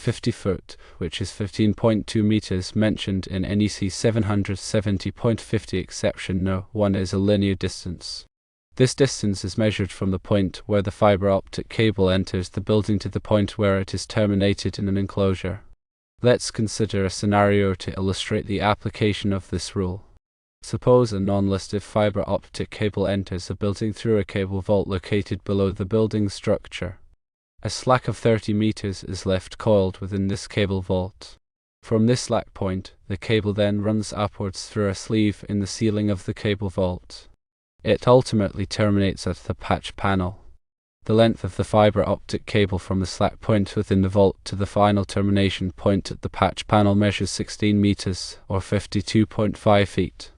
50 foot, which is 15.2 meters mentioned in NEC 770.50 exception no. 1 is a linear distance. This distance is measured from the point where the fiber optic cable enters the building to the point where it is terminated in an enclosure. Let's consider a scenario to illustrate the application of this rule. Suppose a non-listed fiber optic cable enters a building through a cable vault located below the building structure. A slack of 30 meters is left coiled within this cable vault. From this slack point, the cable then runs upwards through a sleeve in the ceiling of the cable vault. It ultimately terminates at the patch panel. The length of the fiber optic cable from the slack point within the vault to the final termination point at the patch panel measures 16 meters, or 52.5 feet.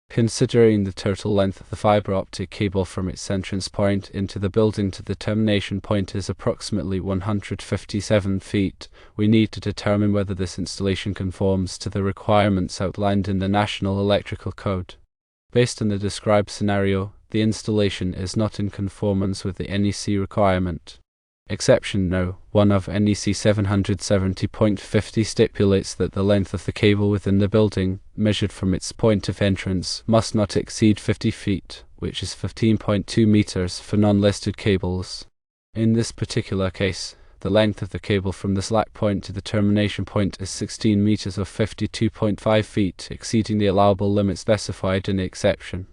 Considering the total length of the fiber optic cable from its entrance point into the building to the termination point is approximately 157 feet, we need to determine whether this installation conforms to the requirements outlined in the National Electrical Code. Based on the described scenario, the installation is not in conformance with the NEC requirement. Exception no. 1 of NEC 770.50 stipulates that the length of the cable within the building, measured from its point of entrance, must not exceed 50 feet, which is 15.2 meters for non-listed cables. In this particular case, the length of the cable from the slack point to the termination point is 16 meters or 52.5 feet, exceeding the allowable limit specified in the exception.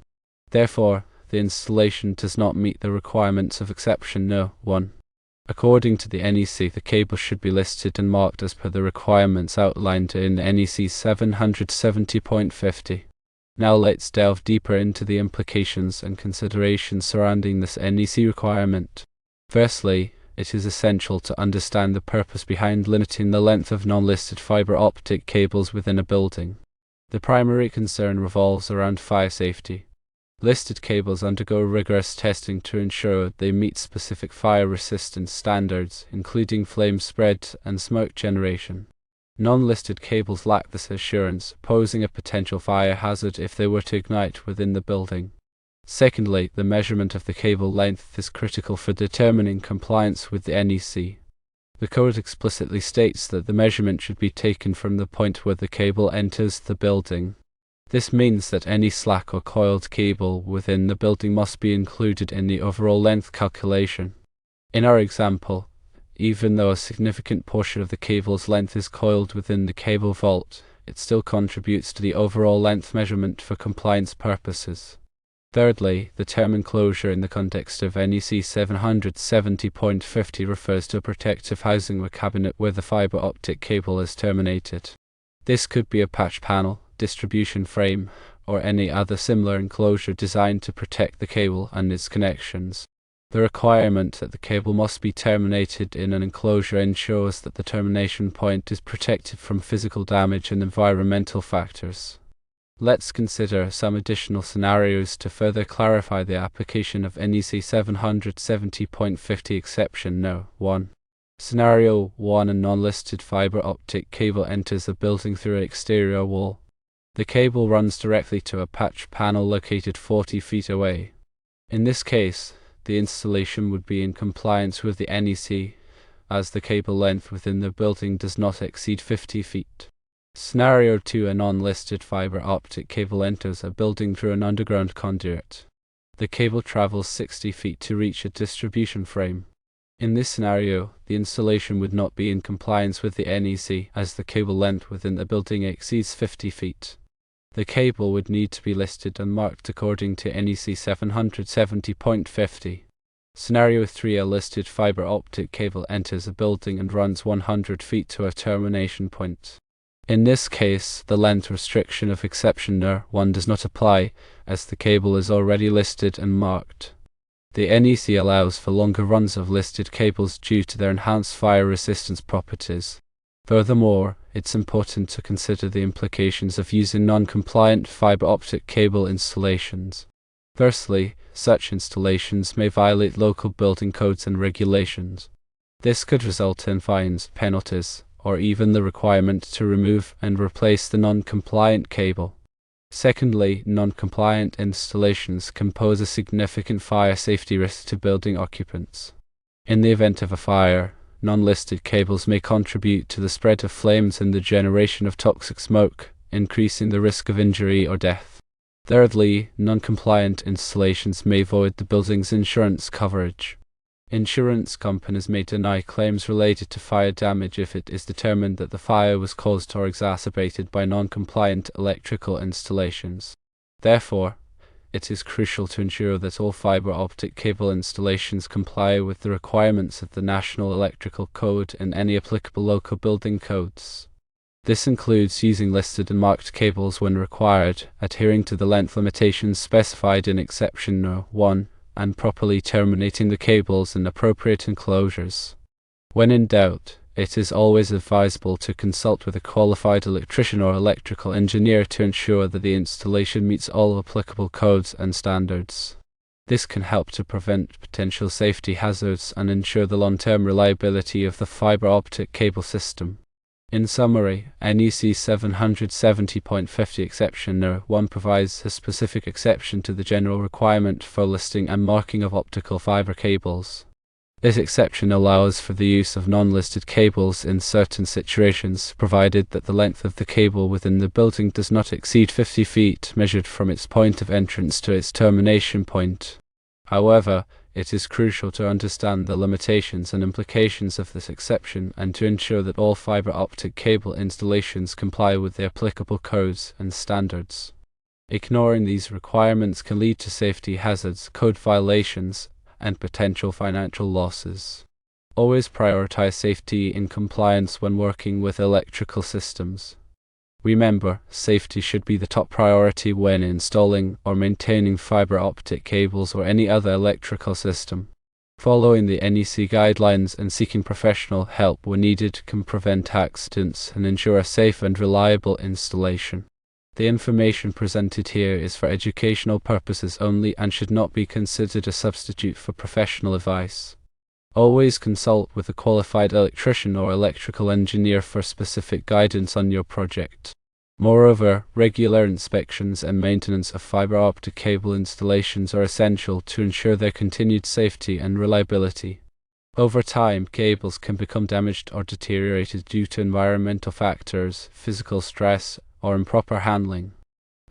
Therefore, the installation does not meet the requirements of exception no. 1. According to the NEC, the cable should be listed and marked as per the requirements outlined in NEC 770.50. Now let's delve deeper into the implications and considerations surrounding this NEC requirement. Firstly, it is essential to understand the purpose behind limiting the length of non-listed fiber optic cables within a building. The primary concern revolves around fire safety. Listed cables undergo rigorous testing to ensure they meet specific fire resistance standards, including flame spread and smoke generation. Non-listed cables lack this assurance, posing a potential fire hazard if they were to ignite within the building. Secondly, the measurement of the cable length is critical for determining compliance with the NEC. The code explicitly states that the measurement should be taken from the point where the cable enters the building. This means that any slack or coiled cable within the building must be included in the overall length calculation. In our example, even though a significant portion of the cable's length is coiled within the cable vault, it still contributes to the overall length measurement for compliance purposes. Thirdly, the term enclosure in the context of NEC 770.50 refers to a protective housing or cabinet where the fiber optic cable is terminated. This could be a patch panel, distribution frame, or any other similar enclosure designed to protect the cable and its connections. The requirement that the cable must be terminated in an enclosure ensures that the termination point is protected from physical damage and environmental factors. Let's consider some additional scenarios to further clarify the application of NEC 770.50 exception no. 1. Scenario 1. A non-listed fiber optic cable enters a building through an exterior wall. The cable runs directly to a patch panel located 40 feet away. In this case, the installation would be in compliance with the NEC, as the cable length within the building does not exceed 50 feet. Scenario 2. A non-listed fiber optic cable enters a building through an underground conduit. The cable travels 60 feet to reach a distribution frame. In this scenario, the installation would not be in compliance with the NEC, as the cable length within the building exceeds 50 feet. The cable would need to be listed and marked according to NEC 770.50. Scenario 3. A listed fiber optic cable enters a building and runs 100 feet to a termination point. In this case, the length restriction of exception no. 1 does not apply, as the cable is already listed and marked. The NEC allows for longer runs of listed cables due to their enhanced fire resistance properties. Furthermore, it's important to consider the implications of using non-compliant fiber optic cable installations. Firstly, such installations may violate local building codes and regulations. This could result in fines, penalties, or even the requirement to remove and replace the non-compliant cable. Secondly, non-compliant installations can pose a significant fire safety risk to building occupants. In the event of a fire, non-listed cables may contribute to the spread of flames and the generation of toxic smoke, increasing the risk of injury or death. Thirdly, non-compliant installations may void the building's insurance coverage. Insurance companies may deny claims related to fire damage if it is determined that the fire was caused or exacerbated by non-compliant electrical installations. Therefore, it is crucial to ensure that all fiber optic cable installations comply with the requirements of the National Electrical Code and any applicable local building codes. This includes using listed and marked cables when required, adhering to the length limitations specified in Exception No. 1, and properly terminating the cables in appropriate enclosures. When in doubt, it is always advisable to consult with a qualified electrician or electrical engineer to ensure that the installation meets all applicable codes and standards. This can help to prevent potential safety hazards and ensure the long-term reliability of the fiber optic cable system. In summary, NEC 770.50 Exception No. 1 provides a specific exception to the general requirement for listing and marking of optical fiber cables. This exception allows for the use of non-listed cables in certain situations, provided that the length of the cable within the building does not exceed 50 feet measured from its point of entrance to its termination point. However, it is crucial to understand the limitations and implications of this exception and to ensure that all fiber optic cable installations comply with the applicable codes and standards. Ignoring these requirements can lead to safety hazards, code violations, and potential financial losses. Always prioritize safety and compliance when working with electrical systems. Remember, safety should be the top priority when installing or maintaining fiber optic cables or any other electrical system. Following the NEC guidelines and seeking professional help when needed can prevent accidents and ensure a safe and reliable installation. The information presented here is for educational purposes only and should not be considered a substitute for professional advice. Always consult with a qualified electrician or electrical engineer for specific guidance on your project. Moreover, regular inspections and maintenance of fiber optic cable installations are essential to ensure their continued safety and reliability. Over time, cables can become damaged or deteriorated due to environmental factors, physical stress, or improper handling.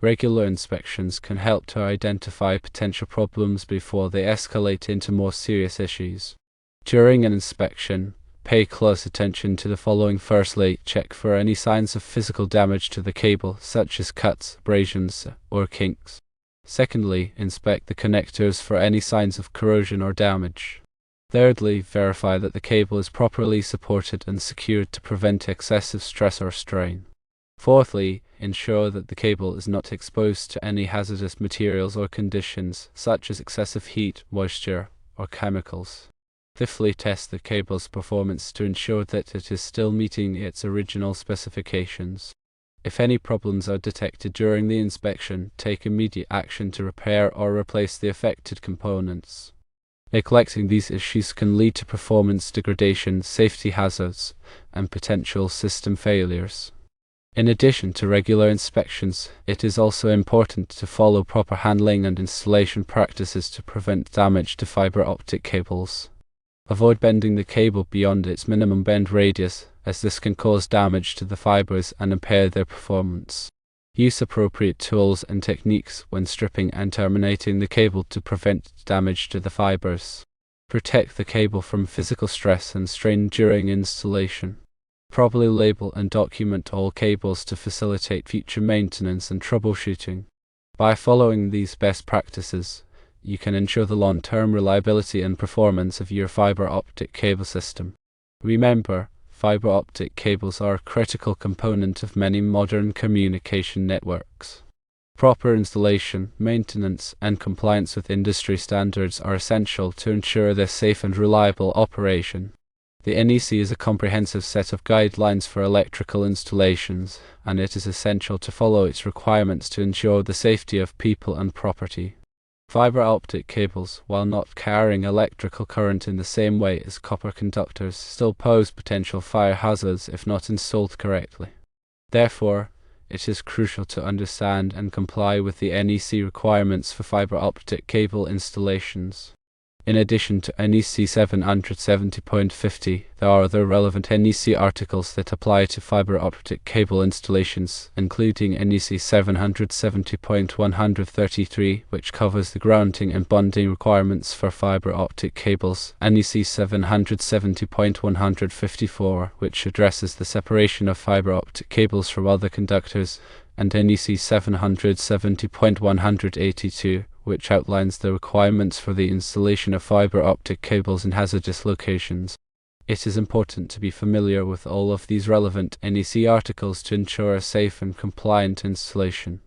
Regular inspections can help to identify potential problems before they escalate into more serious issues. During an inspection, pay close attention to the following. Firstly, check for any signs of physical damage to the cable, such as cuts, abrasions, or kinks. Secondly, inspect the connectors for any signs of corrosion or damage. Thirdly, verify that the cable is properly supported and secured to prevent excessive stress or strain. Fourthly, ensure that the cable is not exposed to any hazardous materials or conditions, such as excessive heat, moisture, or chemicals. Fifthly, test the cable's performance to ensure that it is still meeting its original specifications. If any problems are detected during the inspection, take immediate action to repair or replace the affected components. Neglecting these issues can lead to performance degradation, safety hazards, and potential system failures. In addition to regular inspections, it is also important to follow proper handling and installation practices to prevent damage to fiber optic cables. Avoid bending the cable beyond its minimum bend radius, as this can cause damage to the fibers and impair their performance. Use appropriate tools and techniques when stripping and terminating the cable to prevent damage to the fibers. Protect the cable from physical stress and strain during installation. Properly label and document all cables to facilitate future maintenance and troubleshooting. By following these best practices, you can ensure the long-term reliability and performance of your fiber optic cable system. Remember, fiber optic cables are a critical component of many modern communication networks. Proper installation, maintenance, and compliance with industry standards are essential to ensure their safe and reliable operation. The NEC is a comprehensive set of guidelines for electrical installations, and it is essential to follow its requirements to ensure the safety of people and property. Fiber optic cables, while not carrying electrical current in the same way as copper conductors, still pose potential fire hazards if not installed correctly. Therefore, it is crucial to understand and comply with the NEC requirements for fiber optic cable installations. In addition to NEC 770.50, there are other relevant NEC articles that apply to fiber optic cable installations, including NEC 770.133, which covers the grounding and bonding requirements for fiber optic cables, NEC 770.154, which addresses the separation of fiber optic cables from other conductors, and NEC 770.182, which outlines the requirements for the installation of fiber optic cables in hazardous locations. It is important to be familiar with all of these relevant NEC articles to ensure a safe and compliant installation.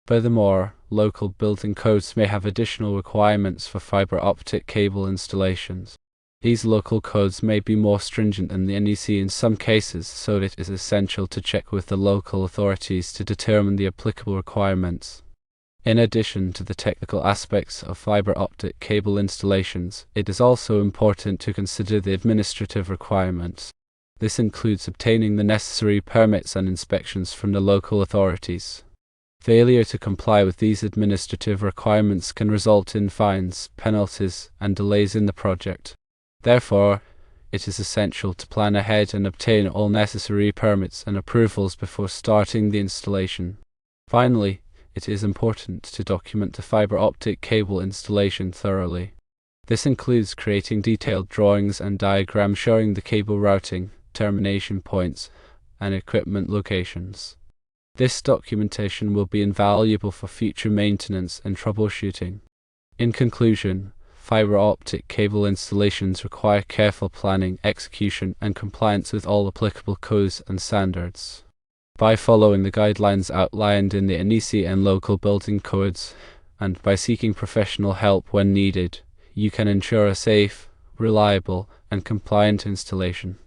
Furthermore, local building codes may have additional requirements for fiber optic cable installations. These local codes may be more stringent than the NEC in some cases, so it is essential to check with the local authorities to determine the applicable requirements. In addition to the technical aspects of fiber optic cable installations, it is also important to consider the administrative requirements. This includes obtaining the necessary permits and inspections from the local authorities. Failure to comply with these administrative requirements can result in fines, penalties, and delays in the project. Therefore, it is essential to plan ahead and obtain all necessary permits and approvals before starting the installation. Finally, it is important to document the fiber optic cable installation thoroughly. This includes creating detailed drawings and diagrams showing the cable routing, termination points, and equipment locations. This documentation will be invaluable for future maintenance and troubleshooting. In conclusion, fiber optic cable installations require careful planning, execution, and compliance with all applicable codes and standards. By following the guidelines outlined in the NEC and local building codes, and by seeking professional help when needed, you can ensure a safe, reliable, and compliant installation.